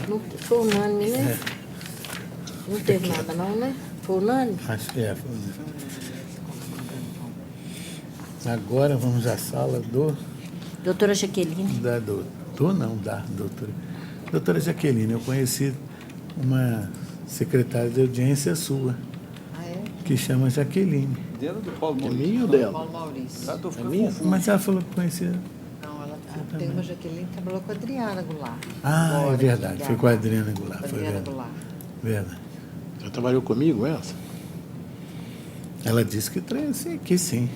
Não, foi unânime, né? Não teve nada não, né? Foi unânime? Acho que foi unânime. Agora vamos à sala do... Doutora Jaqueline. Da doutora. Doutora Jaqueline, eu conheci uma secretária de audiência sua, que chama Jaqueline. Dela do Paulo Maurício. É minha ou dela? Paulo Maurício. Tá, tô É ficando minha? confuso. Mas ela falou que conhecia... Não, tem uma Jaqueline que trabalhou com a Adriana Goulart. Ah, Agora, é verdade. Foi com a Adriana Goulart. Foi Adriana verdade. Goulart. Verdade. Já trabalhou comigo essa? Ela disse que sim.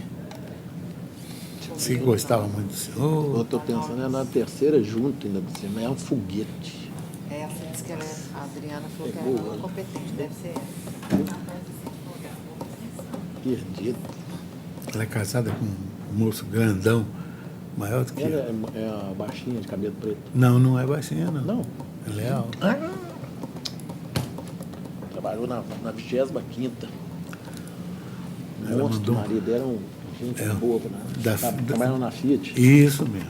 Se gostava muito do Eu senhor. estou pensando é na terceira junta ainda por cima. É um foguete. Essa disse que ela a Adriana falou que ela era competente, deve ser essa. Perdido. Ela é casada com um moço grandão, maior do que Ela eu. é a baixinha de cabelo preto. Não é baixinha, não. Não. Ela é alta. Trabalhou na 25ª. Ela Monstro, mandou- o marido era um gente boa. Trabalhando na Fiat. Isso mesmo.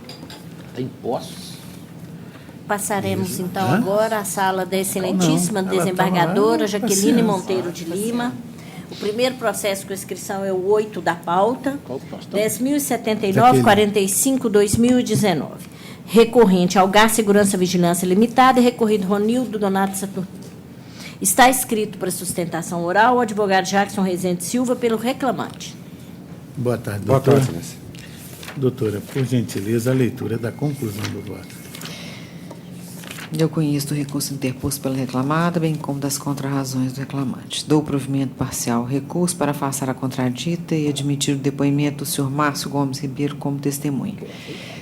Tem Poços. Passaremos, então, Hã? agora à sala da excelentíssima Não, ela desembargadora tava lá, Jaqueline passeando. Monteiro de Lima. O primeiro processo com inscrição é o 8 da pauta, Qual que nós estamos? 10.079-45-2019. Recorrente ao Gás Segurança Vigilância Limitada e recorrido Ronildo Donato Saturno. Está escrito para sustentação oral o advogado Jackson Rezende Silva pelo reclamante. Boa tarde, Boa doutora. tarde, Excelência. Doutora, por gentileza, a leitura da conclusão do voto. Eu conheço do recurso interposto pela reclamada, bem como das contrarrazões do reclamante. Dou provimento parcial ao recurso para afastar a contradita e admitir o depoimento do senhor Márcio Gomes Ribeiro como testemunha.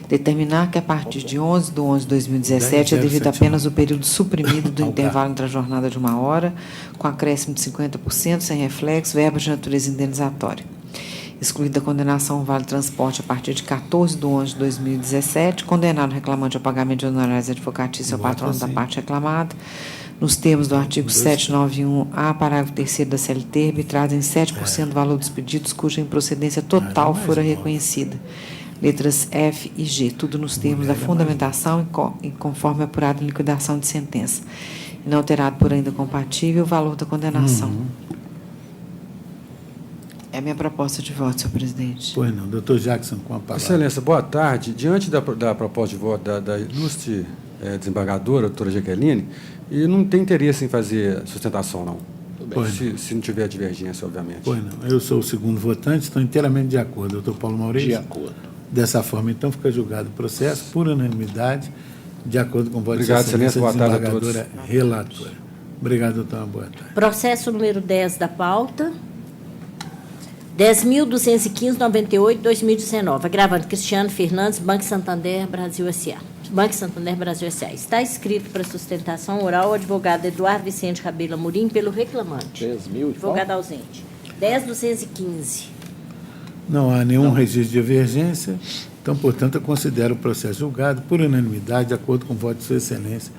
Determinar que, a partir de 11/11/2017, é devido apenas o período suprimido do intervalo entre a jornada de 1 hora, com acréscimo de 50%, sem reflexo, verba de natureza indenizatória. Excluída a condenação ao vale transporte a partir de 14/11/2017, condenado o reclamante ao pagamento de honorários advocatícios ao patrono da parte reclamada, nos termos do artigo 791-A, parágrafo 3º da CLT, arbitrado em 7% do valor dos pedidos cuja improcedência total fora reconhecida. Letras F e G, tudo nos termos da fundamentação e conforme apurado em liquidação de sentença. Inalterado por ainda compatível o valor da condenação. É a minha proposta de voto, senhor presidente. Pois não, doutor Jackson, com a palavra. Excelência, boa tarde. Diante da proposta de voto da ilustre desembargadora, doutora Jaqueline, e não tem interesse em fazer sustentação, não. Se não tiver divergência, obviamente. Pois não, eu sou o segundo votante, estou inteiramente de acordo. Doutor Paulo Maurício? De acordo. Dessa forma, então, fica julgado o processo por unanimidade, de acordo com o voto Obrigado, de excelência, Excelência. Boa tarde a desembargadora relatora. Obrigado, doutor. Uma boa tarde. Processo número 10 da pauta, 10.215/98/2019. Agravante Cristiano Fernandes, Banco Santander Brasil S.A. Banco Santander Brasil S.A. Está escrito para sustentação oral o advogado Eduardo Vicente Rabelo Amorim pelo reclamante. 10.000 e Advogado ausente. 10.215. Não há nenhum registro de divergência, então, portanto, eu considero o processo julgado por unanimidade, de acordo com o voto de sua excelência,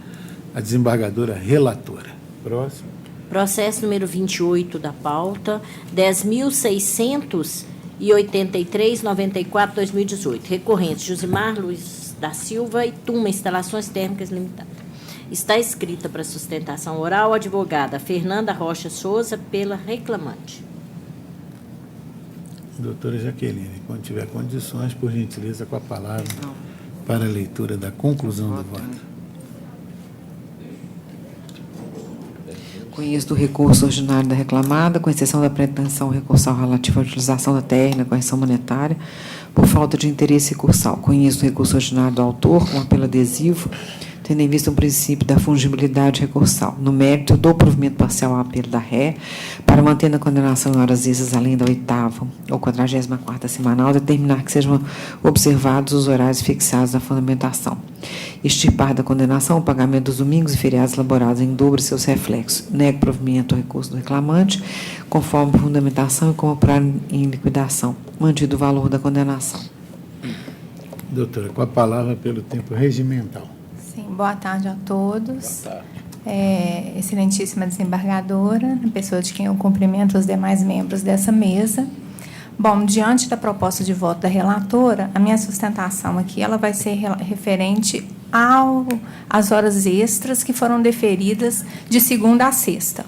a desembargadora relatora. Próximo. Processo número 28 da pauta, 10.683/94/2018. Recorrente Josimar Luiz da Silva e Tuma Instalações Térmicas Limitada. Está escrita para sustentação oral a advogada Fernanda Rocha Souza pela reclamante. Doutora Jaqueline, quando tiver condições, por gentileza, com a palavra para a leitura da conclusão do voto. Conheço do recurso ordinário da reclamada, com exceção da pretensão recursal relativa à utilização da TR na correção monetária, por falta de interesse recursal. Conheço do recurso ordinário do autor, com apelo adesivo, tendo em vista o princípio da fungibilidade recursal. No mérito, eu dou provimento parcial ao apelo da ré, para manter na condenação em horas extras, além da 8ª ou 44ª semanal, determinar que sejam observados os horários fixados na fundamentação. Extirpar da condenação o pagamento dos domingos e feriados laborados em dobro e seus reflexos. Nego provimento ao recurso do reclamante, conforme fundamentação e como apurado em liquidação, mantido o valor da condenação. Doutora, com a palavra pelo tempo regimental. Sim, boa tarde a todos. Boa tarde. Excelentíssima desembargadora, na pessoa de quem eu cumprimento os demais membros dessa mesa. Bom, diante da proposta de voto da relatora, a minha sustentação aqui ela vai ser referente às horas extras que foram deferidas de segunda a sexta,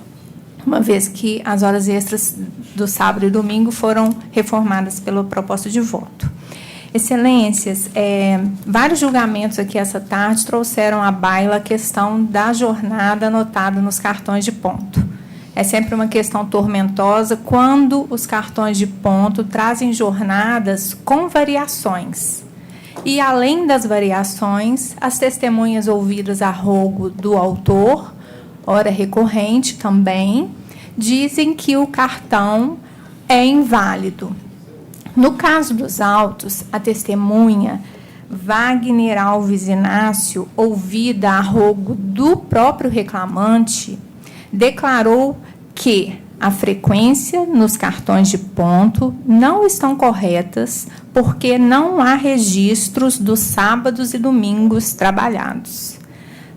uma vez que as horas extras do sábado e domingo foram reformadas pela proposta de voto. Excelências, vários julgamentos aqui essa tarde trouxeram à baila a questão da jornada anotada nos cartões de ponto. É sempre uma questão tormentosa quando os cartões de ponto trazem jornadas com variações. E, além das variações, as testemunhas ouvidas a rogo do autor, ora recorrente também, dizem que o cartão é inválido. No caso dos autos, a testemunha Wagner Alves Inácio, ouvida a rogo do próprio reclamante, declarou que a frequência nos cartões de ponto não estão corretas porque não há registros dos sábados e domingos trabalhados.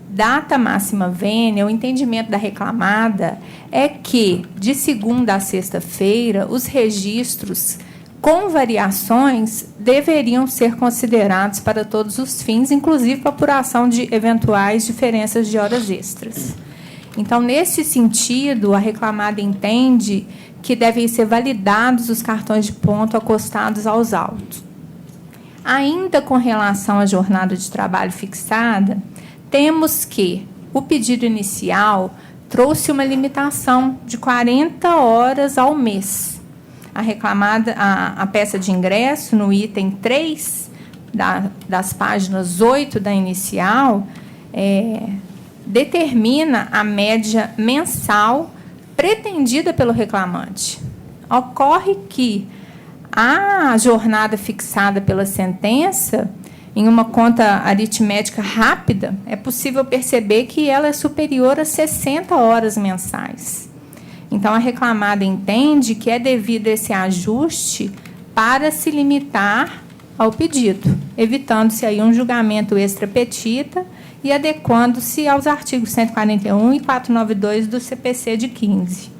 Data máxima vênia, o entendimento da reclamada é que, de segunda a sexta-feira, os registros com variações deveriam ser considerados para todos os fins, inclusive para apuração de eventuais diferenças de horas extras. Então, nesse sentido, a reclamada entende que devem ser validados os cartões de ponto acostados aos autos. Ainda com relação à jornada de trabalho fixada, temos que o pedido inicial trouxe uma limitação de 40 horas ao mês. A reclamada, a peça de ingresso, no item 3 das páginas 8 da inicial, determina a média mensal pretendida pelo reclamante. Ocorre que a jornada fixada pela sentença, em uma conta aritmética rápida, é possível perceber que ela é superior a 60 horas mensais. Então, a reclamada entende que é devido a esse ajuste para se limitar ao pedido, evitando-se aí um julgamento extra petita e adequando-se aos artigos 141 e 492 do CPC de 15.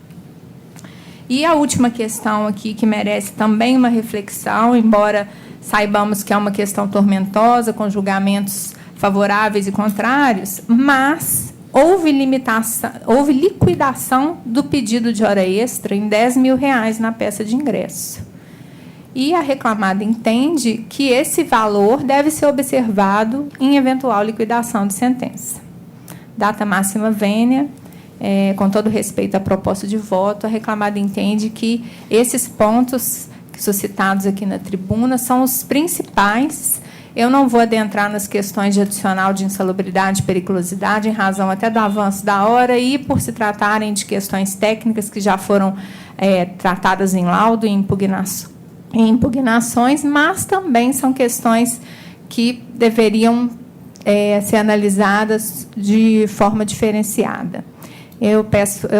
E a última questão aqui, que merece também uma reflexão, embora saibamos que é uma questão tormentosa, com julgamentos favoráveis e contrários, mas houve liquidação do pedido de hora extra em R$10 mil na peça de ingresso. E a reclamada entende que esse valor deve ser observado em eventual liquidação de sentença. Data máxima vênia, com todo respeito à proposta de voto, a reclamada entende que esses pontos suscitados aqui na tribuna são os principais. Eu não vou adentrar nas questões de adicional de insalubridade e periculosidade, em razão até do avanço da hora e por se tratarem de questões técnicas que já foram tratadas em laudo e impugnações, mas também são questões que deveriam ser analisadas de forma diferenciada. Eu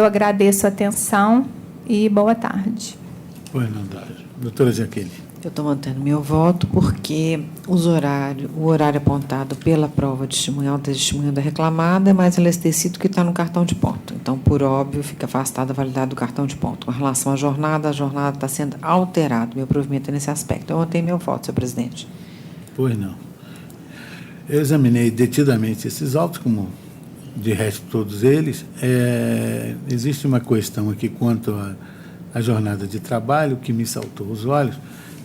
agradeço a atenção e boa tarde. Boa tarde. Doutora Jaqueline. Eu estou mantendo meu voto porque o horário apontado pela prova testemunhal da testemunha da reclamada é mais elastecido que está no cartão de ponto. Então, por óbvio, fica afastada a validade do cartão de ponto. Com relação à jornada, a jornada está sendo alterada. Meu provimento é nesse aspecto. Eu mantei meu voto, senhor presidente. Pois não. Eu examinei detidamente esses autos, como de resto todos eles. Existe uma questão aqui quanto à jornada de trabalho que me saltou aos olhos.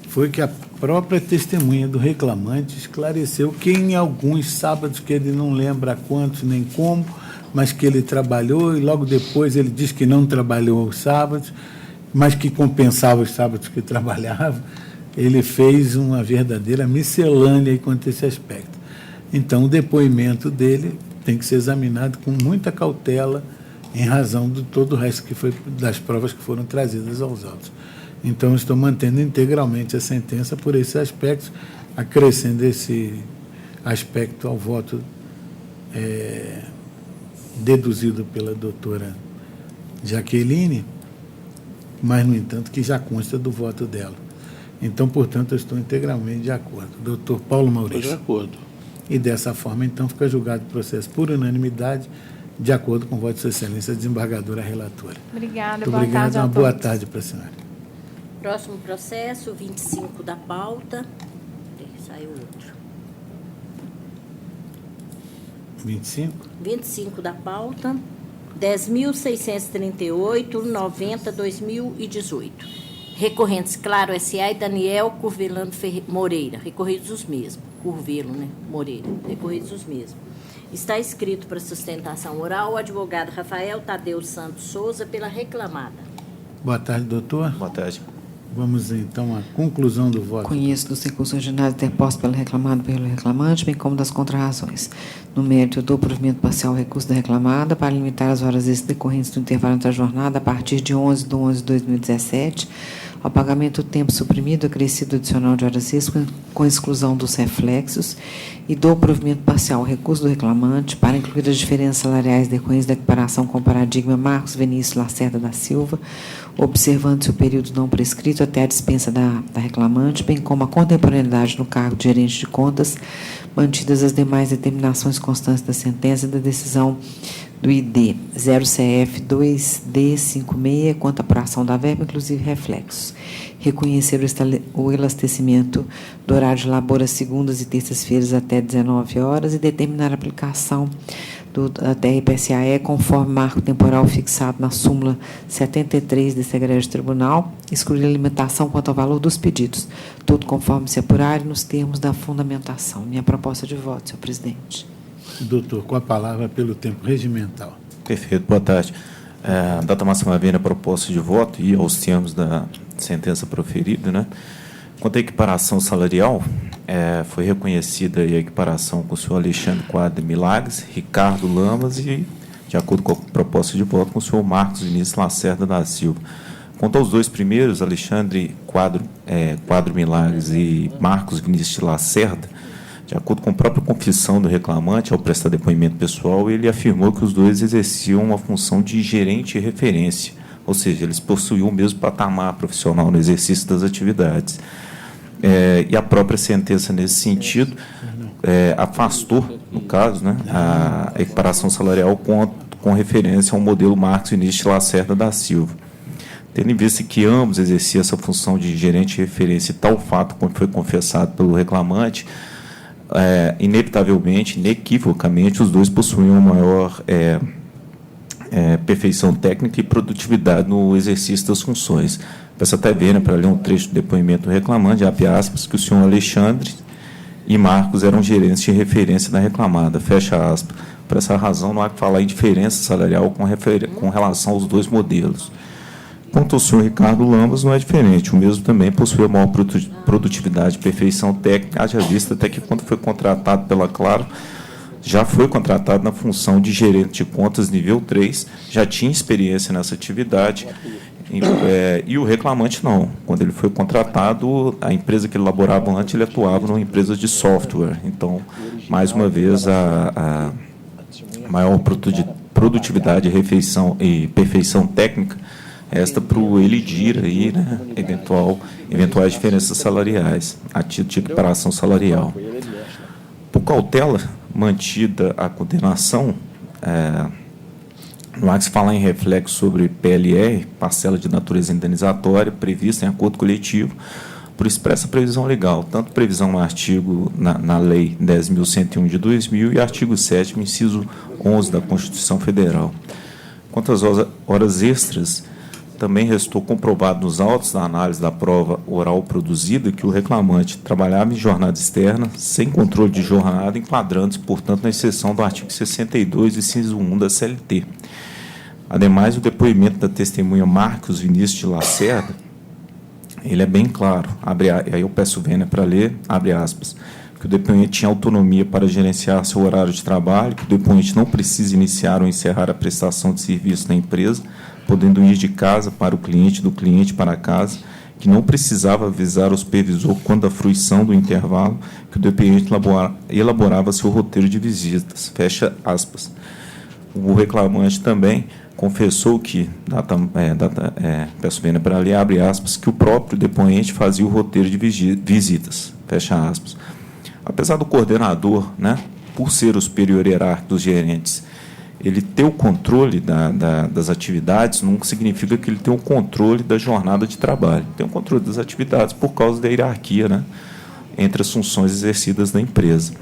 Foi que a própria testemunha do reclamante esclareceu que em alguns sábados, que ele não lembra quantos nem como, mas que ele trabalhou, e logo depois ele diz que não trabalhou os sábados, mas que compensava os sábados que trabalhava. Ele fez uma verdadeira miscelânea quanto a esse aspecto. Então, o depoimento dele tem que ser examinado com muita cautela, em razão de todo o resto que foi das provas que foram trazidas aos autos. Então, estou mantendo integralmente a sentença por esse aspecto, acrescendo esse aspecto ao voto deduzido pela doutora Jaqueline, mas, no entanto, que já consta do voto dela. Então, portanto, eu estou integralmente de acordo. Doutor Paulo Maurício. Estou de acordo. E, dessa forma, então, fica julgado o processo por unanimidade, de acordo com o voto de Sua Excelência, a desembargadora relatora. Obrigada, muito boa obrigado, tarde a uma todos. boa tarde para a senhora. Próximo processo, 25 da pauta. Saiu outro. 25. 25 da pauta, 10.638, 90/2018. Recorrentes Claro S.A. e Daniel Curvelano Moreira. Recorridos os mesmos. Curvelo, né? Moreira. Recorridos os mesmos. Está escrito para sustentação oral o advogado Rafael Tadeu Santos Souza pela reclamada. Boa tarde, doutor. Boa tarde. Vamos, então, à conclusão do voto. Conheço dos recursos ordinários interpostos pelo reclamado e pelo reclamante, bem como das contrarrazões. No mérito, eu dou provimento parcial ao recurso da reclamada para limitar as horas extras decorrentes do intervalo entre a jornada a partir de 11/11/2017 ao pagamento do tempo suprimido acrescido adicional de horas extras com exclusão dos reflexos e dou provimento parcial ao recurso do reclamante para incluir as diferenças salariais decorrentes da equiparação com o paradigma Marcos Vinícius Lacerda da Silva, observando-se o período não prescrito até a dispensa da reclamante, bem como a contemporaneidade no cargo de gerente de contas, mantidas as demais determinações constantes da sentença e da decisão do ID 0CF 2D56 quanto à apuração da verba, inclusive reflexos. Reconhecer o elastecimento do horário de labor às segundas e terças-feiras até 19 horas e determinar a aplicação da TRPSAE conforme marco temporal fixado na súmula 73 desse egrégio tribunal, excluir a limitação quanto ao valor dos pedidos, tudo conforme se apurar nos termos da fundamentação. Minha proposta de voto, senhor presidente. Doutor, com a palavra pelo tempo regimental. Perfeito, boa tarde. Data máxima vem a proposta de voto e aos termos da sentença proferida, né? Quanto à equiparação salarial, foi reconhecida a equiparação com o senhor Alexandre Quadro Milagres, Ricardo Lamas e, de acordo com a proposta de voto, com o senhor Marcos Vinícius Lacerda da Silva. Quanto aos dois primeiros, Alexandre Quadro Milagres e Marcos Vinícius Lacerda, de acordo com a própria confissão do reclamante, ao prestar depoimento pessoal, ele afirmou que os dois exerciam uma função de gerente e referência, ou seja, eles possuíam o mesmo patamar profissional no exercício das atividades. E a própria sentença, nesse sentido, afastou, no caso, né, a equiparação salarial com referência ao modelo Marcos Vinícius Lacerda da Silva. Tendo em vista que ambos exerciam essa função de gerente e referência, e tal fato, como foi confessado pelo reclamante, inevitavelmente, inequivocamente, os dois possuíam maior perfeição técnica e produtividade no exercício das funções. Peço até ver, né, para ler um trecho do depoimento do reclamante, abre aspas, que o senhor Alexandre e Marcos eram gerentes de referência da reclamada, fecha aspas. Por essa razão, não há que falar em diferença salarial com relação aos dois modelos. Quanto ao senhor Ricardo Lamas, não é diferente. O mesmo também possui a maior produtividade e perfeição técnica, haja vista até que, quando foi contratado pela Claro, já foi contratado na função de gerente de contas nível 3, já tinha experiência nessa atividade, e o reclamante não. Quando ele foi contratado, a empresa que ele laborava antes, ele atuava numa empresa de software. Então, mais uma vez, a maior produtividade e perfeição técnica, esta para o elidir aí, né, eventuais diferenças salariais, a título de equiparação salarial. Por cautela mantida a condenação, não há que se falar em reflexo sobre PLR, parcela de natureza indenizatória, prevista em acordo coletivo, por expressa previsão legal, tanto previsão no artigo, na Lei 10.101 de 2000 e artigo 7º, inciso 11 da Constituição Federal. Quanto às horas extras, também restou comprovado nos autos da análise da prova oral produzida que o reclamante trabalhava em jornada externa, sem controle de jornada, enquadrando-se, portanto, na exceção do artigo 62, inciso 1 da CLT. Ademais, o depoimento da testemunha Marcos Vinícius de Lacerda, ele é bem claro, aí eu peço vênia para ler, abre aspas, que o depoente tinha autonomia para gerenciar seu horário de trabalho, que o depoente não precisa iniciar ou encerrar a prestação de serviço na empresa, podendo ir de casa para o cliente, do cliente para casa, que não precisava avisar o supervisor quando da fruição do intervalo, que o depoente elaborava seu roteiro de visitas, fecha aspas. O reclamante também confessou que, peço vênia para ler, abre aspas, que o próprio depoente fazia o roteiro de visitas, fecha aspas. Apesar do coordenador, né, por ser o superior hierárquico dos gerentes, ele ter o controle das atividades não significa que ele tem o controle da jornada de trabalho. Ele tem o controle das atividades por causa da hierarquia, né, entre as funções exercidas na empresa.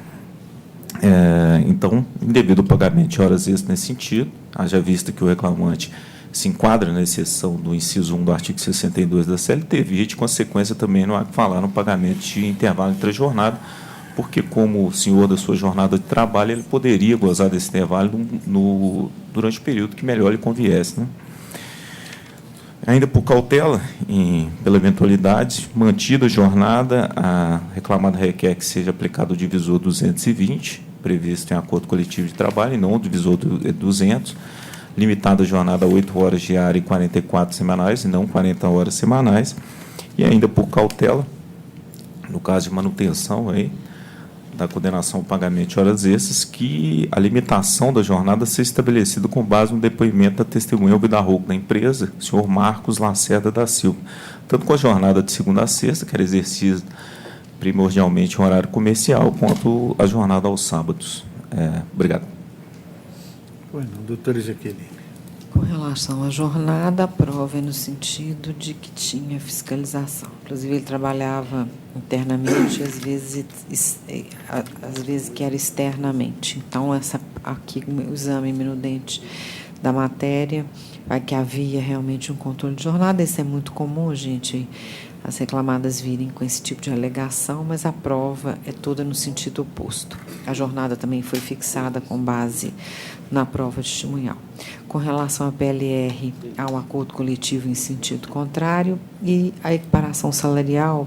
Então, indevido pagamento de horas extras nesse sentido, haja vista que o reclamante se enquadra na exceção do inciso 1 do artigo 62 da CLT, via de consequência também não há que falar no pagamento de intervalo entre a jornada, porque, como senhor da sua jornada de trabalho, ele poderia gozar desse intervalo durante o período que melhor lhe conviesse, né? Ainda por cautela, pela eventualidade, mantida a jornada, a reclamada requer que seja aplicado o divisor 220, previsto em acordo coletivo de trabalho, e não o divisor 200, limitada a jornada a 8 horas diárias e 44 semanais, e não 40 horas semanais. E ainda por cautela, no caso de manutenção da condenação ao pagamento de horas extras, que a limitação da jornada seja estabelecida com base no depoimento da testemunha ouvidarroco da empresa, o senhor Marcos Lacerda da Silva, tanto com a jornada de segunda a sexta, que era exercida primordialmente em horário comercial, quanto a jornada aos sábados. Obrigado. Pois não, doutora Jaqueline. Com relação à jornada, a prova é no sentido de que tinha fiscalização. Inclusive, ele trabalhava internamente, às vezes que era externamente. Então, aqui, o exame minudente da matéria, que havia realmente um controle de jornada. Isso é muito comum, gente, as reclamadas virem com esse tipo de alegação, mas a prova é toda no sentido oposto. A jornada também foi fixada com base na prova testemunhal. Com relação à PLR, há um acordo coletivo em sentido contrário e a equiparação salarial,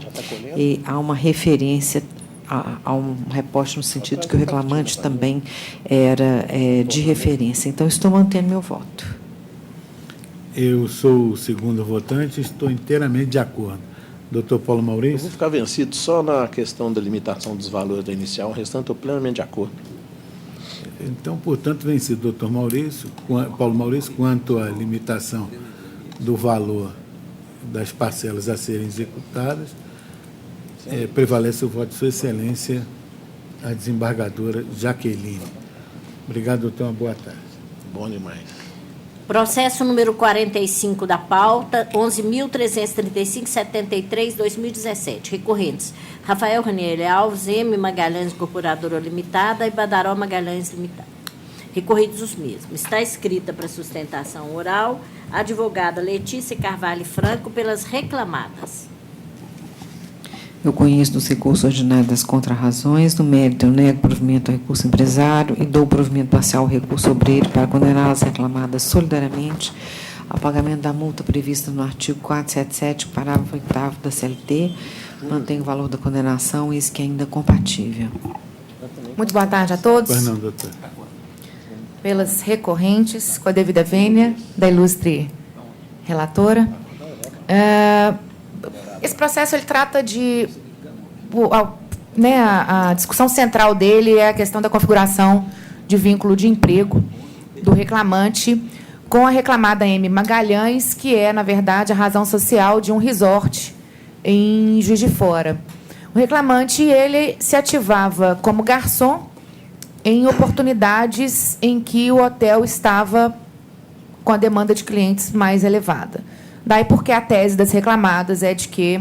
e há uma referência, há um reporte no sentido de que o reclamante também era de referência. Então, estou mantendo meu voto. Eu sou o segundo votante e estou inteiramente de acordo. Doutor Paulo Eu Maurício? vou ficar vencido só na questão da limitação dos valores da inicial, o restante estou plenamente de acordo. Então, portanto, vencido doutor Paulo Maurício, quanto à limitação do valor das parcelas a serem executadas, prevalece o voto de sua excelência, a desembargadora Jaqueline. Obrigado, doutor. Uma boa tarde. Bom demais. Processo número 45 da pauta, 11.335.73/2017. Recorrentes: Rafael Ranieri Alves, M. Magalhães Incorporadora Limitada e Badaró Magalhães Limitada. Recorridos os mesmos. Está escrita para sustentação oral a advogada Letícia Carvalho Franco pelas reclamadas. Eu conheço dos recursos ordinários das contrarrazões. No mérito, eu nego provimento ao recurso empresário e dou provimento parcial ao recurso obreiro para condenar as reclamadas solidariamente ao pagamento da multa prevista no artigo 477, parágrafo 8º da CLT. Mantenho o valor da condenação, isso que é ainda compatível. Muito boa tarde a todos. Pois não, doutor. Pelas recorrentes, com a devida vênia da ilustre relatora. Esse processo ele trata de... a discussão central dele é a questão da configuração de vínculo de emprego do reclamante com a reclamada M. Magalhães, que é, na verdade, a razão social de um resort em Juiz de Fora. O reclamante ele se ativava como garçom em oportunidades em que o hotel estava com a demanda de clientes mais elevada. Daí porque a tese das reclamadas é de que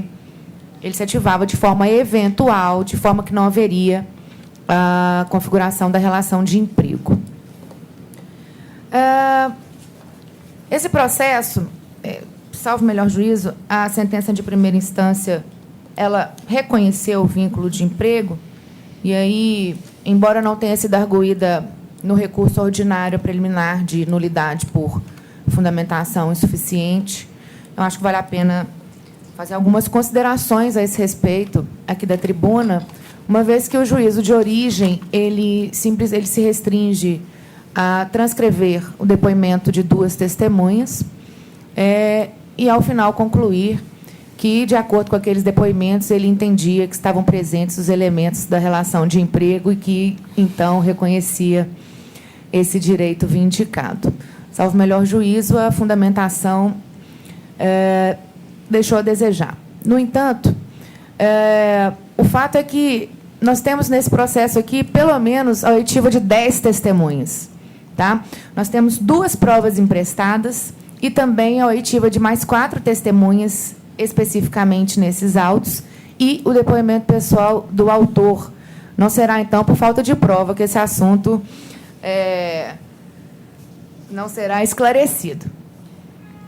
ele se ativava de forma eventual, de forma que não haveria a configuração da relação de emprego. Esse processo, salvo melhor juízo, a sentença de primeira instância ela reconheceu o vínculo de emprego, e aí, embora não tenha sido arguída no recurso ordinário preliminar de nulidade por fundamentação insuficiente, eu acho que vale a pena fazer algumas considerações a esse respeito aqui da tribuna, uma vez que o juízo de origem ele se restringe a transcrever o depoimento de duas testemunhas e, ao final, concluir que, de acordo com aqueles depoimentos, ele entendia que estavam presentes os elementos da relação de emprego e que, então, reconhecia esse direito vindicado. Salvo melhor juízo, a fundamentação deixou a desejar. No entanto, o fato é que nós temos nesse processo aqui, pelo menos, a oitiva de 10 testemunhas. Tá? Nós temos 2 provas emprestadas e também a oitiva de mais 4 testemunhas, especificamente nesses autos, e o depoimento pessoal do autor Não será, então, por falta de prova que esse assunto não será esclarecido.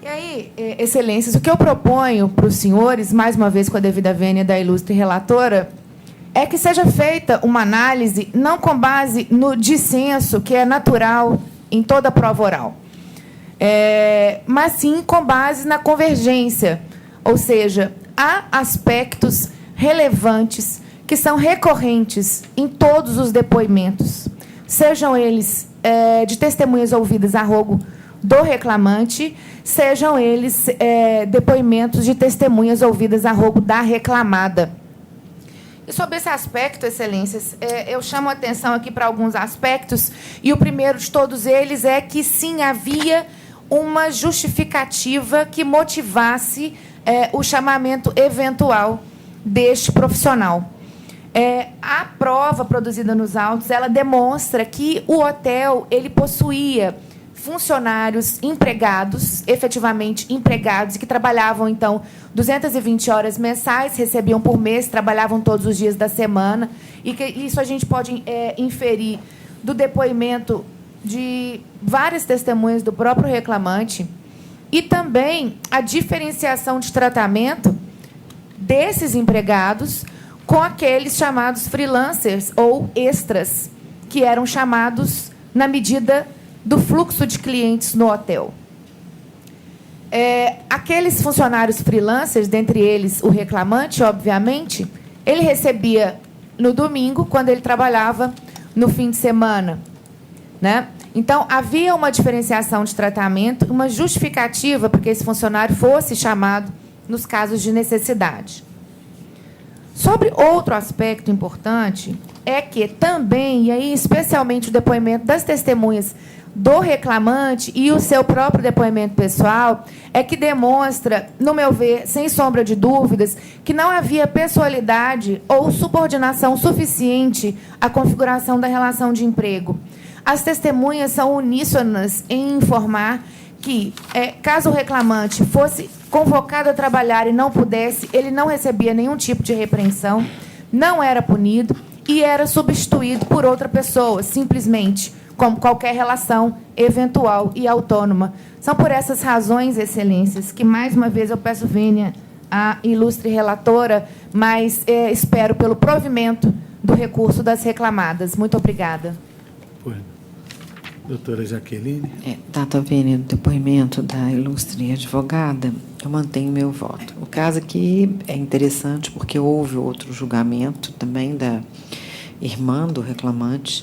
E aí, excelências, o que eu proponho para os senhores, mais uma vez com a devida vênia da ilustre relatora, é que seja feita uma análise não com base no dissenso, que é natural em toda prova oral, mas sim com base na convergência, ou seja, há aspectos relevantes que são recorrentes em todos os depoimentos, sejam eles de testemunhas ouvidas a rogo do reclamante, sejam eles depoimentos de testemunhas ouvidas a rogo da reclamada. E sobre esse aspecto, excelências, eu chamo a atenção aqui para alguns aspectos, e o primeiro de todos eles é que, sim, havia uma justificativa que motivasse o chamamento eventual deste profissional. A prova produzida nos autos, ela demonstra que o hotel ele possuía funcionários empregados, efetivamente empregados, e que trabalhavam, então, 220 horas mensais, recebiam por mês, trabalhavam todos os dias da semana, e que isso a gente pode inferir do depoimento de várias testemunhas do próprio reclamante, e também a diferenciação de tratamento desses empregados com aqueles chamados freelancers ou extras, que eram chamados na medida do fluxo de clientes no hotel. Aqueles funcionários freelancers, dentre eles o reclamante, obviamente, ele recebia no domingo, quando ele trabalhava no fim de semana, né? Então, havia uma diferenciação de tratamento, uma justificativa para que esse funcionário fosse chamado nos casos de necessidade. Sobre outro aspecto importante, é que também, e aí especialmente o depoimento das testemunhas do reclamante e o seu próprio depoimento pessoal, é que demonstra, no meu ver, sem sombra de dúvidas, que não havia pessoalidade ou subordinação suficiente à configuração da relação de emprego. As testemunhas são uníssonas em informar que, caso o reclamante fosse convocado a trabalhar e não pudesse, ele não recebia nenhum tipo de repreensão, não era punido e era substituído por outra pessoa, simplesmente, como qualquer relação eventual e autônoma. São por essas razões, excelências, que, mais uma vez, eu peço vênia à ilustre relatora, mas espero pelo provimento do recurso das reclamadas. Muito obrigada. Doutora Jaqueline. Data vênia do depoimento da ilustre advogada, eu mantenho meu voto. O caso aqui é interessante porque houve outro julgamento também da irmã do reclamante,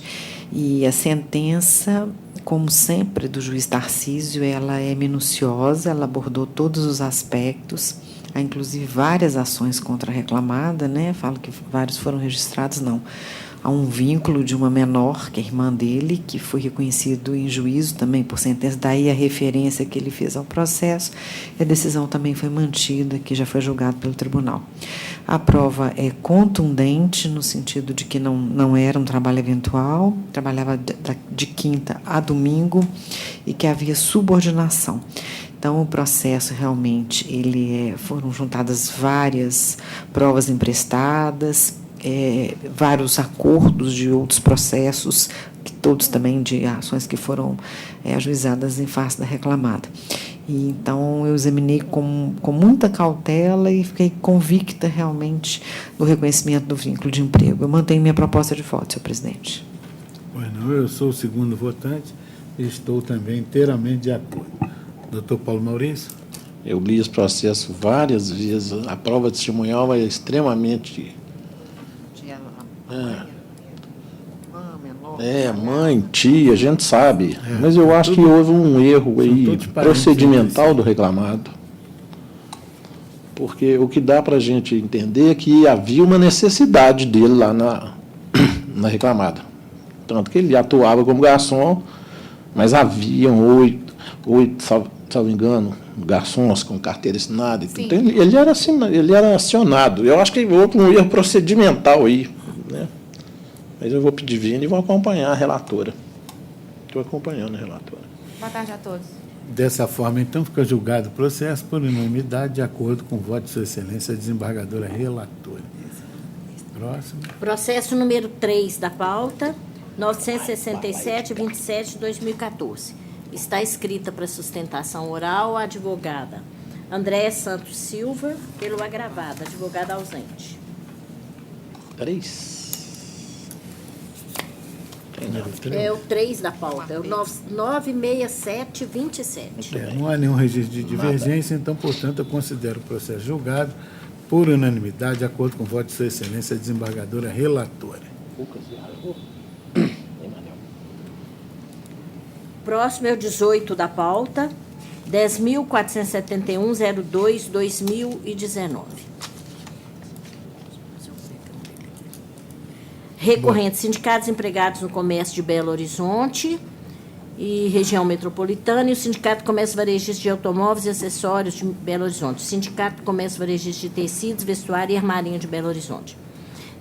e a sentença, como sempre, do juiz Tarcísio, ela é minuciosa, ela abordou todos os aspectos, há inclusive várias ações contra a reclamada, né? Falo que vários foram registrados, não. Há um vínculo de uma menor, que é irmã dele, que foi reconhecido em juízo também por sentença, daí a referência que ele fez ao processo, e a decisão também foi mantida, que já foi julgado pelo tribunal. A prova é contundente, no sentido de que não era um trabalho eventual, trabalhava de quinta a domingo, e que havia subordinação. Então, o processo realmente, foram juntadas várias provas emprestadas, vários acordos de outros processos, que todos também de ações que foram ajuizadas em face da reclamada. E, então, eu examinei com muita cautela e fiquei convicta realmente do reconhecimento do vínculo de emprego. Eu mantenho minha proposta de voto, senhor presidente. Bueno, eu sou o segundo votante e estou também inteiramente de acordo. Doutor Paulo Maurício. Eu li esse processo várias vezes. A prova testemunhal é extremamente... mãe, tia, a gente sabe. Mas eu acho que houve um erro aí procedimental do reclamado. Porque o que dá para a gente entender é que havia uma necessidade dele lá na reclamada. Tanto que ele atuava como garçom, mas haviam oito, salvo engano, garçons com carteira assinada. Então, ele era acionado. Eu acho que houve um erro procedimental aí, né? Mas eu vou pedir vênia e vou acompanhar a relatora. Estou acompanhando a relatora. Boa tarde a todos. Dessa forma, então, fica julgado o processo por unanimidade, de acordo com o voto de Sua Excelência, a desembargadora relatora. Próximo. Processo número 3 da pauta, 967-27/2014. Está escrita para sustentação oral a advogada Andréa Santos Silva, pelo agravado, advogada ausente. 3. É o 3 da pauta, é o 967-27. Não há nenhum registro de divergência, então, portanto, eu considero o processo julgado por unanimidade, de acordo com o voto de Sua Excelência, a desembargadora relatora. Próximo é o 18 da pauta, 10.471.02/2019. Recorrente, sindicatos empregados no comércio de Belo Horizonte e região metropolitana, e o Sindicato do Comércio Varejista de Automóveis e Acessórios de Belo Horizonte, o Sindicato do Comércio Varejista de Tecidos, Vestuário e Armarinho de Belo Horizonte.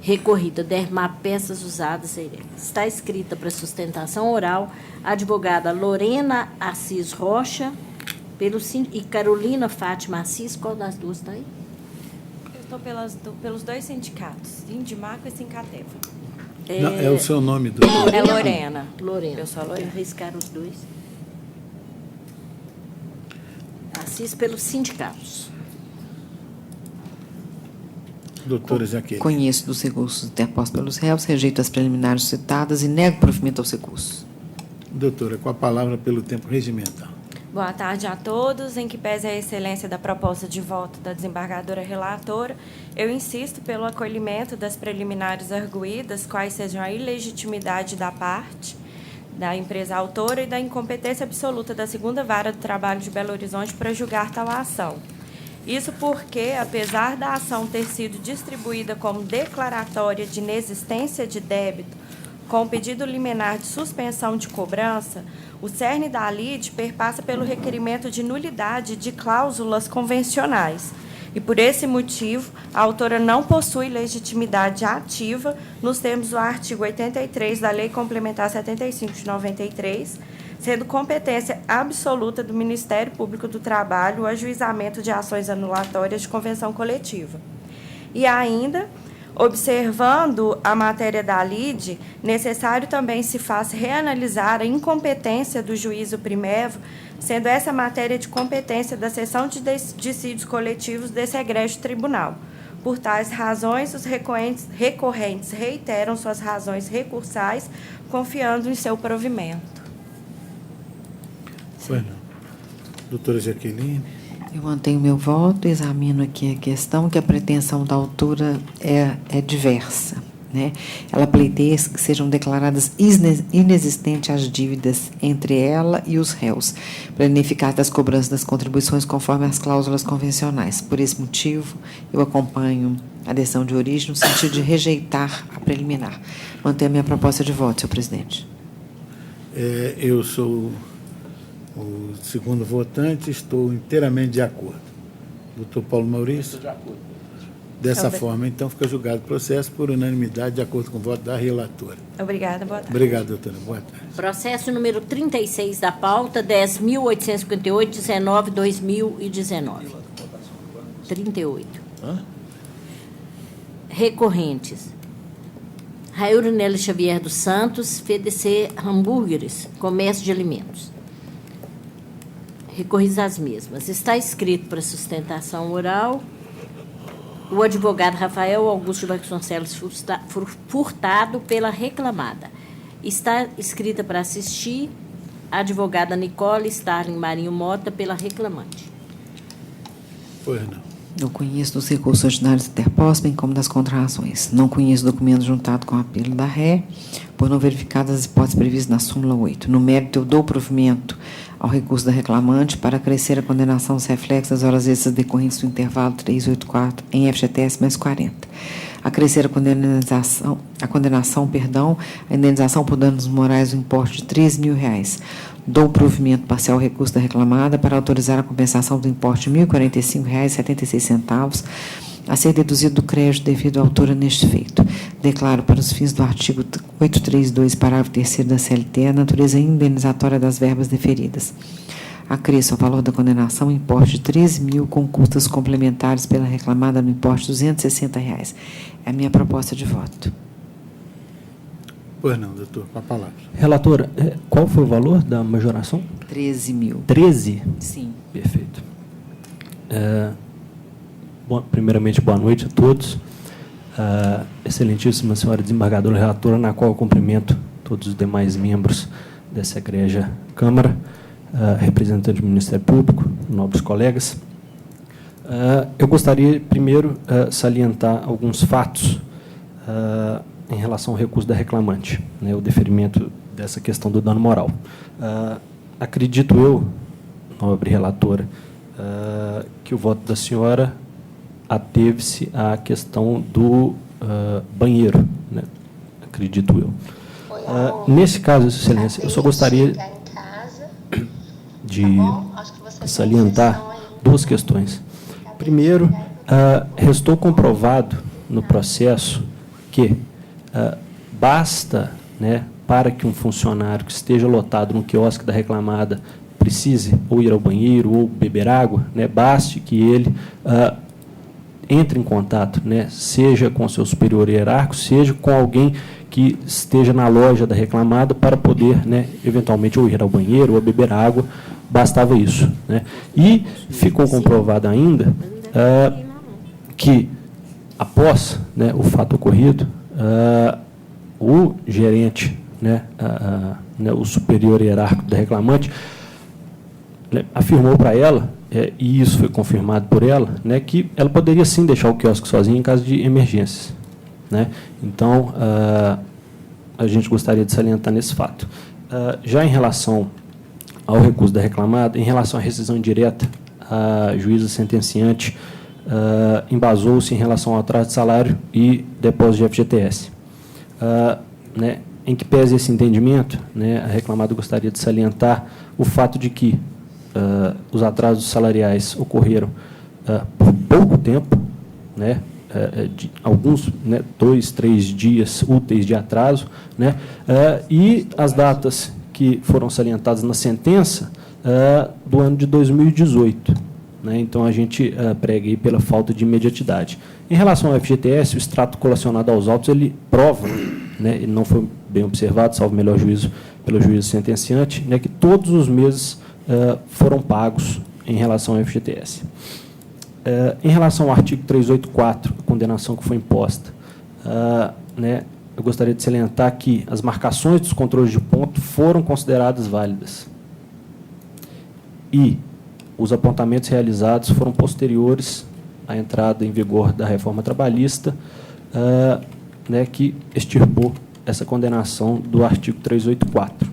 Recorrida, Dermar Peças Usadas Eireli. Está escrita para sustentação oral a advogada Lorena Assis Rocha e Carolina Fátima Assis. Qual das duas está aí? Eu estou pelos dois sindicatos, Sindimaco e Sincateva. Não, é o seu nome, do É Lorena. Lorena. Eu sou a Lorena. Arriscaram os dois. Assis pelos sindicatos. doutora Jaqueline. Conheço dos recursos interpostos pelos réus, rejeito as preliminares citadas e nego provimento aos recursos. Doutora, com a palavra pelo tempo regimental. Boa tarde a todos. Em que pese a excelência da proposta de voto da desembargadora relatora, eu insisto pelo acolhimento das preliminares arguidas, quais sejam a ilegitimidade da parte da empresa autora e da incompetência absoluta da segunda vara do trabalho de Belo Horizonte para julgar tal ação. Isso porque, apesar da ação ter sido distribuída como declaratória de inexistência de débito, com pedido liminar de suspensão de cobrança, o cerne da lide perpassa pelo requerimento de nulidade de cláusulas convencionais. E, por esse motivo, a autora não possui legitimidade ativa nos termos do artigo 83 da Lei Complementar 75 de 93, sendo competência absoluta do Ministério Público do Trabalho o ajuizamento de ações anulatórias de convenção coletiva. E ainda, observando a matéria da lide, necessário também se faz reanalisar a incompetência do juízo primevo, sendo essa matéria de competência da seção de dissídios coletivos desse egrégio tribunal. Por tais razões, os recorrentes reiteram suas razões recursais, confiando em seu provimento. Pois não. Doutora Jaqueline. Eu mantenho meu voto, examino aqui a questão, que a pretensão da autora é diversa, né? Ela pleiteia que sejam declaradas inexistentes as dívidas entre ela e os réus, para ineficácia das cobranças das contribuições conforme as cláusulas convencionais. Por esse motivo, eu acompanho a decisão de origem no sentido de rejeitar a preliminar. Mantenho a minha proposta de voto, senhor presidente. Eu sou o segundo votante, estou inteiramente de acordo. Doutor Paulo Maurício? De acordo. Dessa forma, então, fica julgado o processo por unanimidade, de acordo com o voto da relatora. Obrigada, boa tarde. Obrigado, doutora. Boa tarde. Processo número 36 da pauta, 10.858-19/2019. 38. Recorrentes. Raiurinelli Xavier dos Santos, FDC Hambúrgueres, Comércio de Alimentos. Recorridas às mesmas. Está escrito para sustentação oral o advogado Rafael Augusto Vasconcelos Furtado pela reclamada. Está escrita para assistir a advogada Nicole Starling Marinho Mota pela reclamante. Pois não. Eu conheço dos recursos ordinários interpostos, bem como das contrarrazões. Não conheço o documento juntado com o apelo da ré, por não verificadas as hipóteses previstas na súmula 8. No mérito, eu dou provimento ao recurso da reclamante para acrescer a condenação dos reflexos das horas extras decorrentes do intervalo 384 em FGTS mais 40. Acrescer a indenização por danos morais no importe de R$ 13.000. Dou provimento parcial ao recurso da reclamada para autorizar a compensação do importe de R$ 1.045,76 a ser deduzido do crédito devido à autora neste feito. Declaro para os fins do artigo 832, parágrafo 3º da CLT, a natureza indenizatória das verbas deferidas. acresça ao valor da condenação o importe de 13.000 com custas complementares pela reclamada no importe de R$ 260. É a minha proposta de voto. Pois não, doutor, com a palavra. Relatora, qual foi o valor da majoração? 13.000. 13? Sim. Perfeito. Primeiramente, boa noite a todos. Excelentíssima senhora desembargadora relatora, na qual eu cumprimento todos os demais membros dessa egrégia Câmara, representante do Ministério Público, nobres colegas. Eu gostaria, primeiro, salientar alguns fatos em relação ao recurso da reclamante, né, o deferimento dessa questão do dano moral. Acredito eu, nobre relatora, que o voto da senhora ateve-se à questão do banheiro, né? Acredito eu. Nesse caso, excelência, eu só gostaria de salientar duas questões. Primeiro, restou comprovado no processo que basta, né, para que um funcionário que esteja lotado no quiosque da reclamada precise ou ir ao banheiro ou beber água, né, baste que ele entre em contato, né, seja com seu superior hierárquico, seja com alguém que esteja na loja da reclamada para poder, né, eventualmente ou ir ao banheiro ou beber água, bastava isso, né. E ficou comprovado ainda que, após, né, o fato ocorrido, o gerente, né, o superior hierárquico da reclamante, né, afirmou para ela, e isso foi confirmado por ela, né, que ela poderia sim deixar o quiosque sozinha em caso de emergências, né. Então, a gente gostaria de salientar nesse fato. Já em relação ao recurso da reclamada, em relação à rescisão indireta, a juíza sentenciante embasou-se em relação ao atraso de salário e depósito de FGTS. Né, em que pese esse entendimento, né, a reclamada gostaria de salientar o fato de que os atrasos salariais ocorreram por pouco tempo, né, de alguns, né, 2, 3 dias úteis de atraso, né, e as datas que foram salientadas na sentença do ano de 2018. Né, então, a gente prega aí pela falta de imediatidade. Em relação ao FGTS, o extrato colacionado aos autos, ele prova, né, ele não foi bem observado, salvo melhor juízo, pelo juízo sentenciante, né, que todos os meses foram pagos em relação ao FGTS. Em relação ao artigo 384, a condenação que foi imposta, né, eu gostaria de salientar que as marcações dos controles de ponto foram consideradas válidas. E os apontamentos realizados foram posteriores à entrada em vigor da reforma trabalhista, né, que extirpou essa condenação do artigo 384.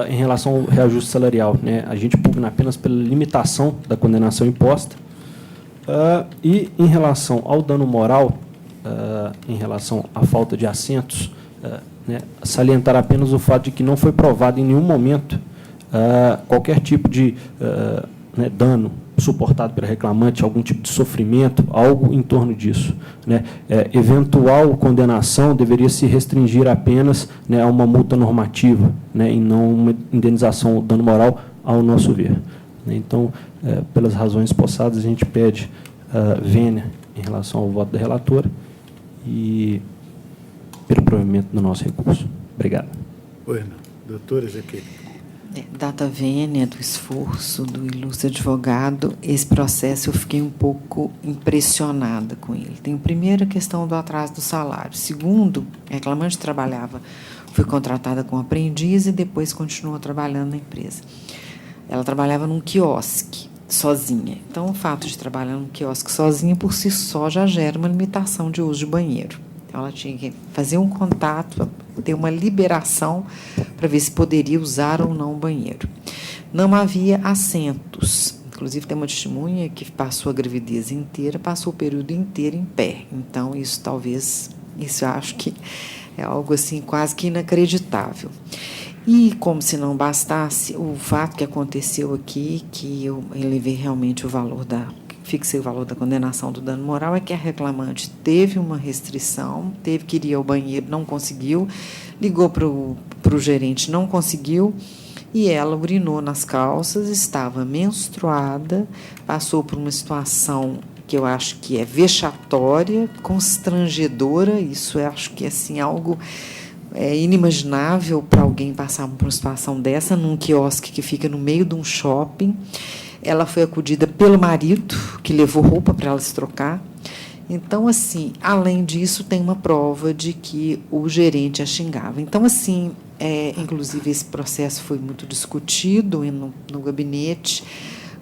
Em relação ao reajuste salarial, né, a gente pugna apenas pela limitação da condenação imposta. E em relação ao dano moral, em relação à falta de assentos, né, salientar apenas o fato de que não foi provado em nenhum momento qualquer tipo de né, dano suportado pelo reclamante, algum tipo de sofrimento, algo em torno disso, né. Eventual condenação deveria se restringir apenas, né, a uma multa normativa, né, e não uma indenização ou dano moral, ao nosso ver. Então, pelas razões espossadas, a gente pede vênia em relação ao voto da relatora e pelo provimento do nosso recurso. Obrigado. Pois não. Doutor Ezequiel. Data vênia do esforço do ilustre advogado, esse processo eu fiquei um pouco impressionada com ele. Tem primeiro a questão do atraso do salário. Segundo, a reclamante foi contratada como aprendiz e depois continuou trabalhando na empresa. Ela trabalhava num quiosque, sozinha. Então, o fato de trabalhar num quiosque sozinha, por si só, já gera uma limitação de uso de banheiro. Então, ela tinha que fazer um contato, ter uma liberação para ver se poderia usar ou não o banheiro. Não havia assentos. Inclusive, tem uma testemunha que passou a gravidez inteira, passou o período inteiro em pé. Então, isso eu acho que é algo assim quase que inacreditável. E, como se não bastasse, o fato que aconteceu aqui, que eu elevei realmente fixei o valor da condenação do dano moral, é que a reclamante teve uma restrição, teve que ir ao banheiro, não conseguiu, ligou para o gerente, não conseguiu, e ela urinou nas calças, estava menstruada, passou por uma situação que eu acho que é vexatória, constrangedora, isso eu acho que é assim, algo inimaginável para alguém passar por uma situação dessa, num quiosque que fica no meio de um shopping. Ela foi acudida pelo marido, que levou roupa para ela se trocar. Então, assim, além disso, tem uma prova de que o gerente a xingava. Então, assim, inclusive, esse processo foi muito discutido no gabinete.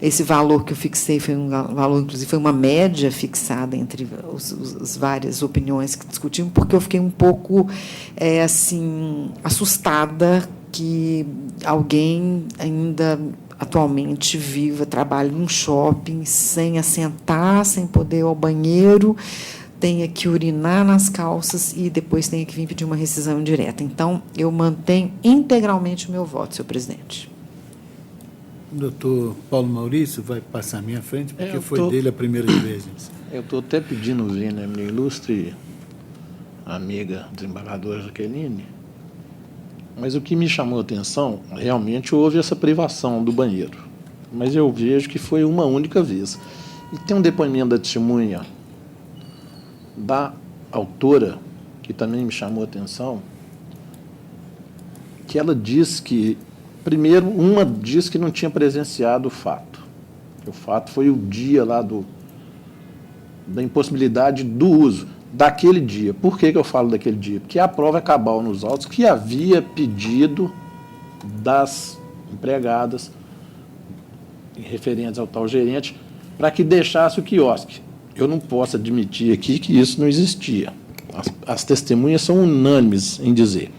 Esse valor que eu fixei foi um valor, inclusive, foi uma média fixada entre as várias opiniões que discutimos, porque eu fiquei um pouco assim, assustada que alguém ainda atualmente viva, trabalhe num shopping sem assentar, sem poder ir ao banheiro, tenha que urinar nas calças e depois tenha que vir pedir uma rescisão indireta. Então, eu mantenho integralmente o meu voto, senhor presidente. O doutor Paulo Maurício vai passar à minha frente, porque foi dele a primeira divergência. Eu estou até pedindo, Vênia, minha ilustre amiga desembargadora Jaqueline, mas o que me chamou a atenção, realmente houve essa privação do banheiro, mas eu vejo que foi uma única vez. E tem um depoimento da testemunha da autora, que também me chamou a atenção, que ela diz que, primeiro, uma diz que não tinha presenciado o fato. O fato foi o dia lá da impossibilidade do uso daquele dia. Por que eu falo daquele dia? Porque a prova é cabal nos autos que havia pedido das empregadas referentes ao tal gerente para que deixasse o quiosque. Eu não posso admitir aqui que isso não existia. As testemunhas são unânimes em dizer.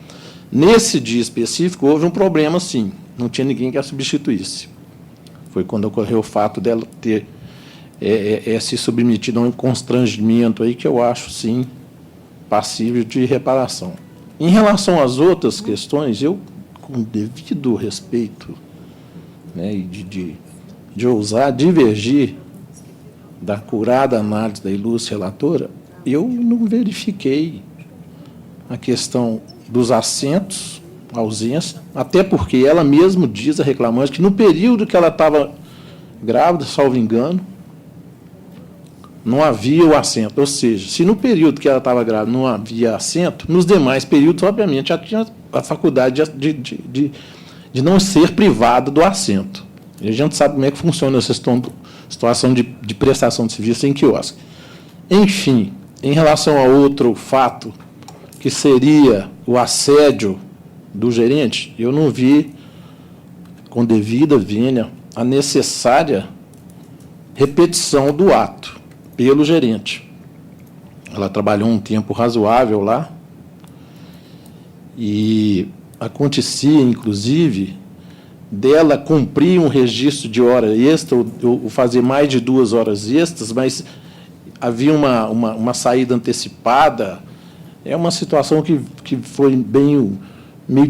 Nesse dia específico, houve um problema, sim. Não tinha ninguém que a substituísse. Foi quando ocorreu o fato dela ter se submetido a um constrangimento aí que eu acho, sim, passível de reparação. Em relação às outras questões, eu, com devido respeito, né, e de ousar divergir da acurada análise da ilustre relatora, eu não verifiquei a questão dos assentos, ausência, até porque ela mesma diz, a reclamante, que no período que ela estava grávida, salvo engano, não havia o assento. Ou seja, se no período que ela estava grávida não havia assento, nos demais períodos, obviamente, já tinha a faculdade de não ser privada do assento. E a gente sabe como é que funciona essa situação de prestação de serviço em quiosque. Enfim, em relação a outro fato, que seria o assédio do gerente, eu não vi, com devida vênia, a necessária repetição do ato pelo gerente. Ela trabalhou um tempo razoável lá e acontecia, inclusive, dela cumprir um registro de hora extra, ou fazer mais de 2 horas extras, mas havia uma saída antecipada. É uma situação que foi meio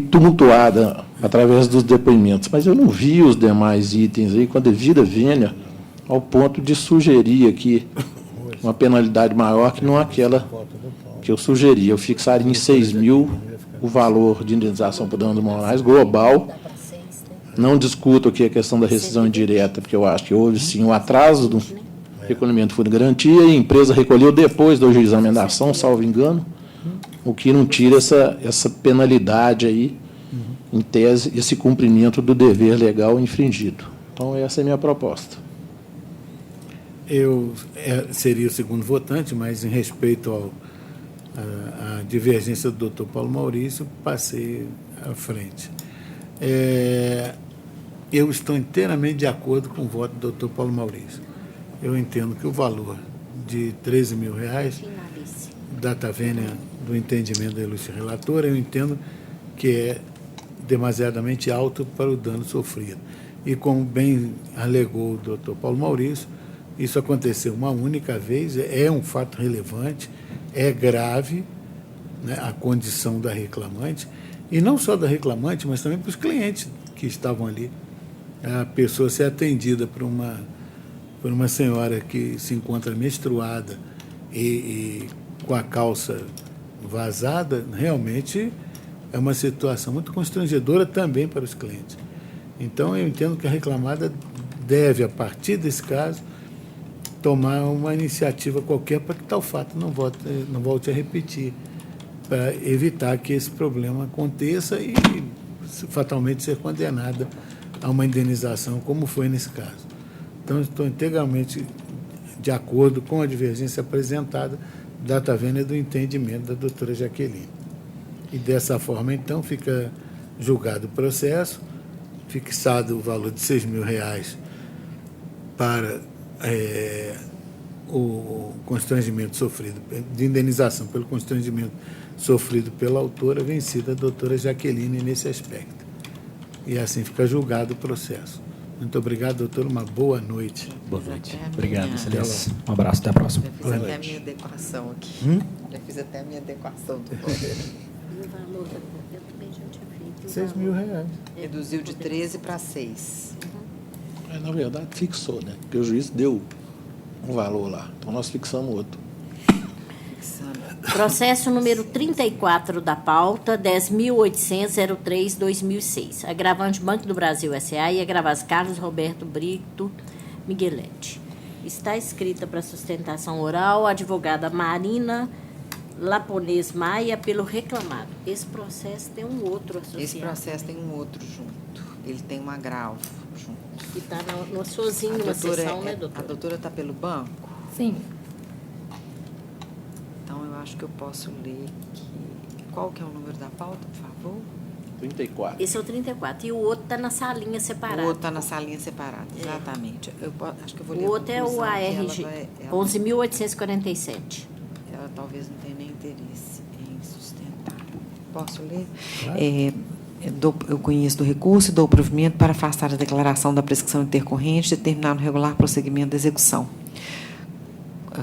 tumultuada através dos depoimentos, mas eu não vi os demais itens aí com a devida vênia, ao ponto de sugerir aqui uma penalidade maior que não aquela que eu sugeri. Eu fixaria em 6 mil o valor de indenização por danos morais global. Não discuto aqui a questão da rescisão indireta, porque eu acho que houve, sim, um atraso do recolhimento do fundo de garantia e a empresa recolheu depois do ajuizamento da ação, salvo engano, o que não tira essa penalidade aí, em tese, esse cumprimento do dever legal infringido. Então, essa é a minha proposta. Eu seria o segundo votante, mas em respeito à divergência do doutor Paulo Maurício, passei à frente. Eu estou inteiramente de acordo com o voto do doutor Paulo Maurício. Eu entendo que o valor de R$ 13 mil, data vênia do entendimento da ilustre relatora, eu entendo que é demasiadamente alto para o dano sofrido. E como bem alegou o doutor Paulo Maurício, isso aconteceu uma única vez, é um fato relevante, é grave, né, a condição da reclamante, e não só da reclamante, mas também para os clientes que estavam ali. A pessoa ser atendida por uma senhora que se encontra menstruada e com a calça vazada, realmente é uma situação muito constrangedora também para os clientes. Então, eu entendo que a reclamada deve, a partir desse caso, tomar uma iniciativa qualquer para que tal fato não volte a repetir, para evitar que esse problema aconteça e fatalmente ser condenada a uma indenização, como foi nesse caso. Então, estou integralmente de acordo com a divergência apresentada, data vênia do entendimento da doutora Jaqueline. E dessa forma, então, fica julgado o processo, fixado o valor de R$6.000 para o constrangimento sofrido, de indenização pelo constrangimento sofrido pela autora, vencida a doutora Jaqueline nesse aspecto. E assim fica julgado o processo. Muito obrigado, doutor. Uma boa noite. Boa noite. Obrigado, excelência. Um abraço, até a próxima. Já fiz até a minha adequação aqui. Já fiz até a minha adequação do E o valor eu também já tinha feito. R$6.000. Reduziu de 13 para 6. Na verdade, fixou, né? Porque o juiz deu um valor lá. Então, nós fixamos outro. Processo número 34 da pauta, 10.800.03/2006. Agravante Banco do Brasil S.A. e agravante Carlos Roberto Brito Migueletti. Está escrita para sustentação oral a advogada Marina Laponês Maia pelo reclamado. Esse processo tem um outro associado. Esse processo tem um outro junto. Ele tem um agravo junto. Que está sozinho numa sessão, né, doutora? A doutora está pelo banco? Sim. Então, eu acho que eu posso ler aqui. Qual que é o número da pauta, por favor? 34. Esse é o 34. E o outro está na salinha separada. O outro está na salinha separada, exatamente. Acho que eu vou ler O outro é o ARG 11.847. Ela talvez não tenha nem interesse em sustentar. Posso ler? Claro. Eu conheço do recurso e dou provimento para afastar a declaração da prescrição intercorrente e determinar no regular prosseguimento da execução.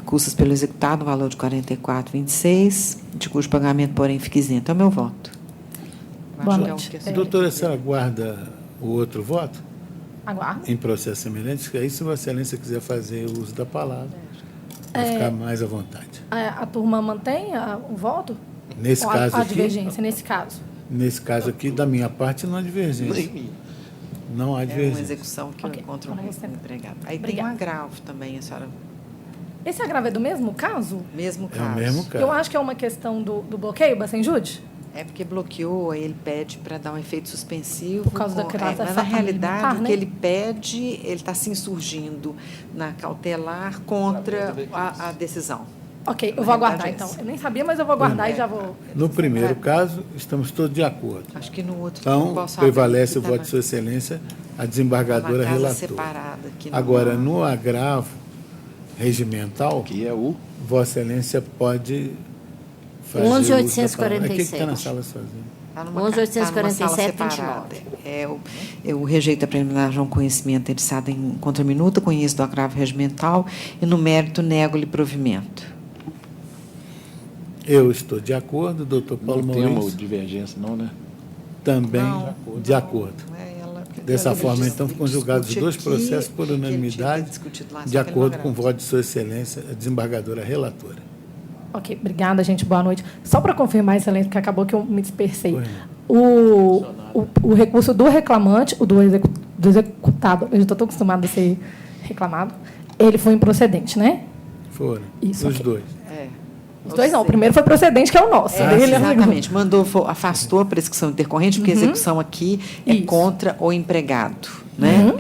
Custas pelo executado, valor de R$ 44,26, de cujo pagamento, porém, fica isento. É o meu voto. Boa noite. Doutora, a senhora aguarda o outro voto? Aguardo. Em processo semelhante? Aí, se Vossa Excelência quiser fazer o uso da palavra, vai ficar mais à vontade. A turma mantém o voto? Nesse Ou caso a aqui, divergência, nesse caso? nesse caso aqui, da minha parte, não há divergência. Não há É uma divergência. execução que Ok, eu encontro então um vamos tentar. empregado. Aí tem um Obrigada. agravo também, a senhora. Esse agravo é do mesmo caso? Mesmo É caso. o mesmo caso. Eu acho que é uma questão do bloqueio, Bacenjude? É porque bloqueou, aí ele pede para dar um efeito suspensivo. Por causa da criança Mas, na realidade, alimentar, o né? que ele pede, ele está se insurgindo na cautelar contra a decisão. Ok, eu Na vou aguardar, realidade, então. é Eu nem sabia, mas eu vou aguardar e já vou... No primeiro caso, estamos todos de acordo. Acho que no outro Então, posso abrir prevalece o aqui voto de Sua Excelência, a desembargadora uma casa relatora. separada aqui Agora, no agravo regimental, Que é o... Vossa Excelência pode fazer 11.847. O que está na sala sozinho? Tá 11.847, Eu rejeito a preliminar de um conhecimento eriçado em contraminuta, conheço do agravo regimental e, no mérito, nego-lhe provimento. Eu estou de acordo, doutor Paulo Não tem uma Maurício divergência, não, né? também Não, de acordo. Dessa forma, então, ficam julgados os dois processos por unanimidade, de acordo com o voto de Sua Excelência, a desembargadora relatora. Ok, obrigada, gente. Boa noite. Só para confirmar, Excelência, que acabou que eu me dispersei. Foi. O recurso do reclamante, o do executado, eu já estou tão acostumado a ser reclamado, ele foi improcedente, né? Foram, Isso, os ok. dois. Os dois não. O primeiro foi procedente, que é o nosso. Ele é o Exatamente. afastou a prescrição intercorrente, porque a execução aqui é Isso. contra o empregado. Né?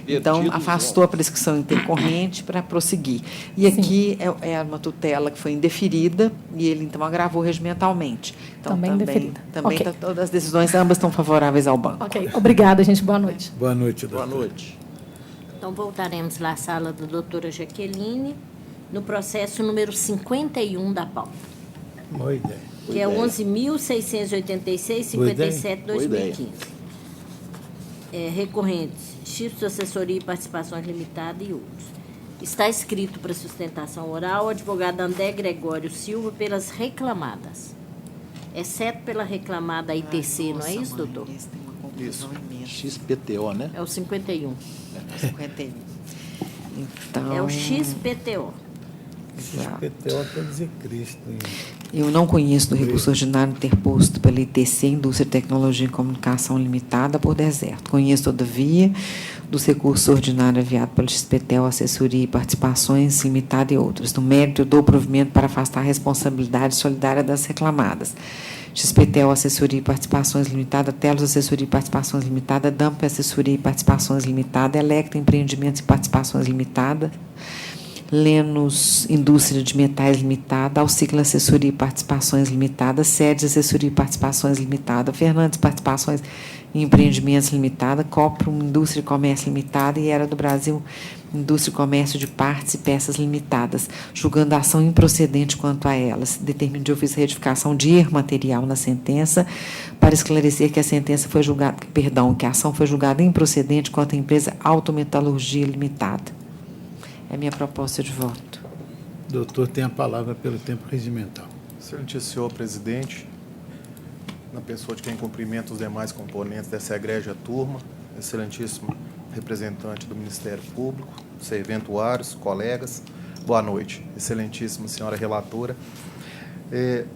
Então, afastou a prescrição intercorrente para prosseguir. E aqui é uma tutela que foi indeferida e ele, então, agravou regimentalmente. Então, Também indeferida. Também Ok. todas as decisões, ambas estão favoráveis ao banco. Ok, obrigada, gente. Boa noite. Boa noite, doutor. Boa noite. Então, voltaremos lá à sala da doutora Jaqueline, no processo número 51 da pauta, Boa ideia. que é 11.686,57/2015. Recorrentes, X Assessoria e Participações Limitada e outros. Está escrito para sustentação oral o advogado André Gregório Silva pelas reclamadas, exceto pela reclamada ITC, não é isso, doutor? Esse tem uma confusão imensa. XPTO, né? É o 51. 51. Então, É o XPTO. XPTO quer dizer Cristo. Hein? Eu não conheço do recurso ordinário interposto pela ITC, Indústria, Tecnologia e Comunicação Limitada, por deserto. Conheço, todavia, dos recursos ordinários enviados pelo XPTEL, Assessoria e Participações Limitada e outros. No mérito, eu dou provimento para afastar a responsabilidade solidária das reclamadas. XPTEL, Assessoria e Participações Limitada, Telos, Assessoria e Participações Limitada, DAMP, Assessoria e Participações Limitada, Electra, Empreendimentos e Participações Limitada, Lenos, Indústria de Metais Limitada, Alcicla, Assessoria e Participações Limitada, Sedes, Assessoria e Participações Limitada, Fernandes, Participações e Empreendimentos Limitada, Coprum, Indústria e Comércio Limitada e Era do Brasil, Indústria e Comércio de Partes e Peças Limitadas, julgando a ação improcedente quanto a elas. Determino de ofício a retificação de erro material na sentença, para esclarecer que a sentença foi julgada, que a ação foi julgada improcedente quanto à empresa Autometalurgia Limitada. É a minha proposta de voto. O doutor tem a palavra pelo tempo regimental. Excelentíssimo senhor presidente, na pessoa de quem cumprimenta os demais componentes dessa egrégia turma, excelentíssimo representante do Ministério Público, serventuários, colegas, boa noite. Excelentíssima senhora relatora,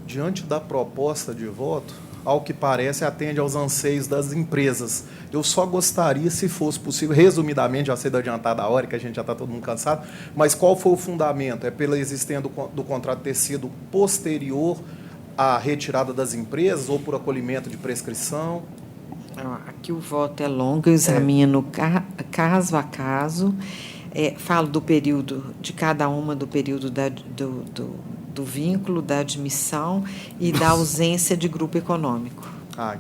diante da proposta de voto, ao que parece, atende aos anseios das empresas. Eu só gostaria, se fosse possível, resumidamente, já sei da adiantada hora, que a gente já está todo mundo cansado, mas qual foi o fundamento? É pela existência do contrato ter sido posterior à retirada das empresas ou por acolhimento de prescrição? Aqui o voto é longo, eu examino caso a caso, falo do período, de cada uma do período do vínculo, da admissão e da ausência de grupo econômico.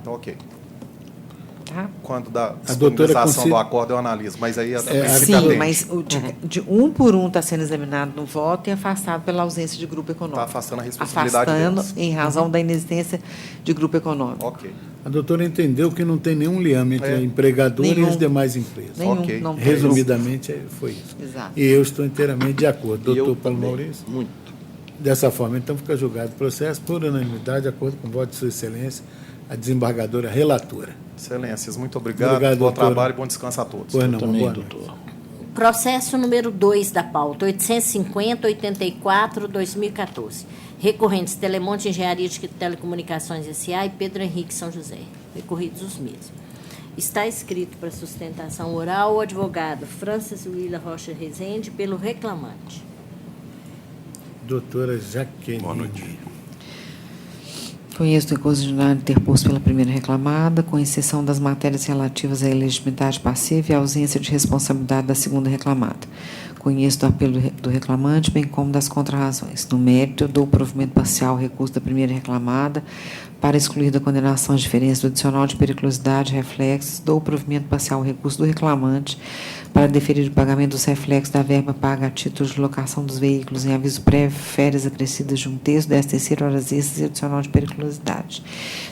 Então ok. Tá? Quando da disponibilização do acordo eu analiso, mas aí... sim, mas de um por um está sendo examinado no voto e afastado pela ausência de grupo econômico. Está afastando a responsabilidade deles. Em razão da inexistência de grupo econômico. Ok. A doutora entendeu que não tem nenhum liame entre a empregadora e as demais empresas. Ok. Não tem. Resumidamente, foi isso. Exato. E eu estou inteiramente de acordo. Doutor Paulo Maurício? Muito. Dessa forma, então, fica julgado o processo por unanimidade, de acordo com o voto de Sua Excelência, a desembargadora relatora. Excelências, muito obrigado. Bom trabalho e bom descanso a todos. Pois não, Também, boa doutor. noite. Processo número 2 da pauta, 850-84-2014. Recorrentes Telemonte Engenharia de Telecomunicações S.A. e Pedro Henrique São José. Recorridos os mesmos. Está escrito para sustentação oral o advogado Francis Willa Rocha Rezende pelo reclamante. Doutora Jaqueline. Boa noite. Conheço o recurso ordinário interposto pela primeira reclamada, com exceção das matérias relativas à elegibilidade passiva e à ausência de responsabilidade da segunda reclamada. Conheço do apelo do reclamante, bem como das contrarrazões. No mérito, eu dou provimento parcial ao recurso da primeira reclamada para excluir da condenação a diferença do adicional de periculosidade e reflexos. Dou provimento parcial ao recurso do reclamante para deferir o pagamento dos reflexos da verba paga a título de locação dos veículos em aviso prévio, férias acrescidas de 1/3, 10º, horas extras e adicional de periculosidade.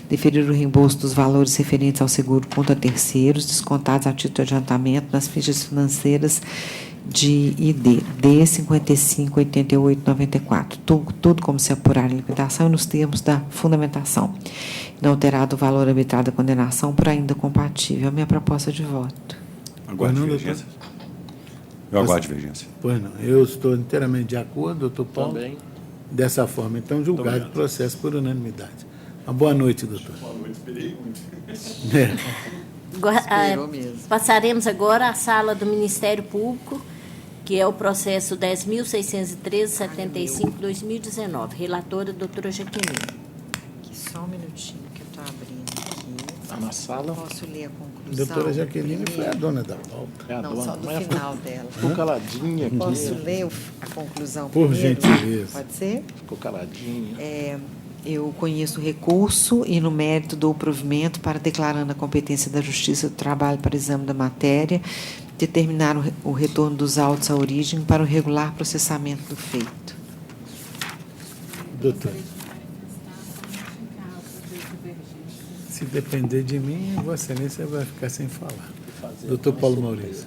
Deferir o reembolso dos valores referentes ao seguro contra terceiros, descontados a título de adiantamento nas fichas financeiras de ID, D558894, tudo como se apurar em liquidação e nos termos da fundamentação. Não alterado o valor arbitrado da condenação por ainda compatível. É a minha proposta de voto. Aguardo divergência. Eu aguardo divergência. Pois não, eu estou inteiramente de acordo, doutor Paulo. Também. Dessa forma, então, julgado o processo por unanimidade. Uma boa noite, doutor. Boa noite, esperei muito. Esperou mesmo. Passaremos agora à sala do Ministério Público, que é o processo 10.613-75-2019. Relatora, doutora Jaqueline. Aqui, só um minutinho que eu estou abrindo aqui. Está na sala. Posso ler a conclusão? Doutora Jaqueline foi a primeiro? dona da pauta. É a Não, dona, só do mas final dela. Ficou caladinha aqui. Posso ler a conclusão Por primeiro? gentileza. Pode ser? Ficou caladinha. Eu conheço o recurso e, no mérito, dou o provimento para, declarando a competência da Justiça do Trabalho para exame da matéria, determinar o retorno dos autos à origem para o regular processamento do feito. Doutor. Se depender de mim, Vossa Excelência vai ficar sem falar. Doutor Paulo Maurício.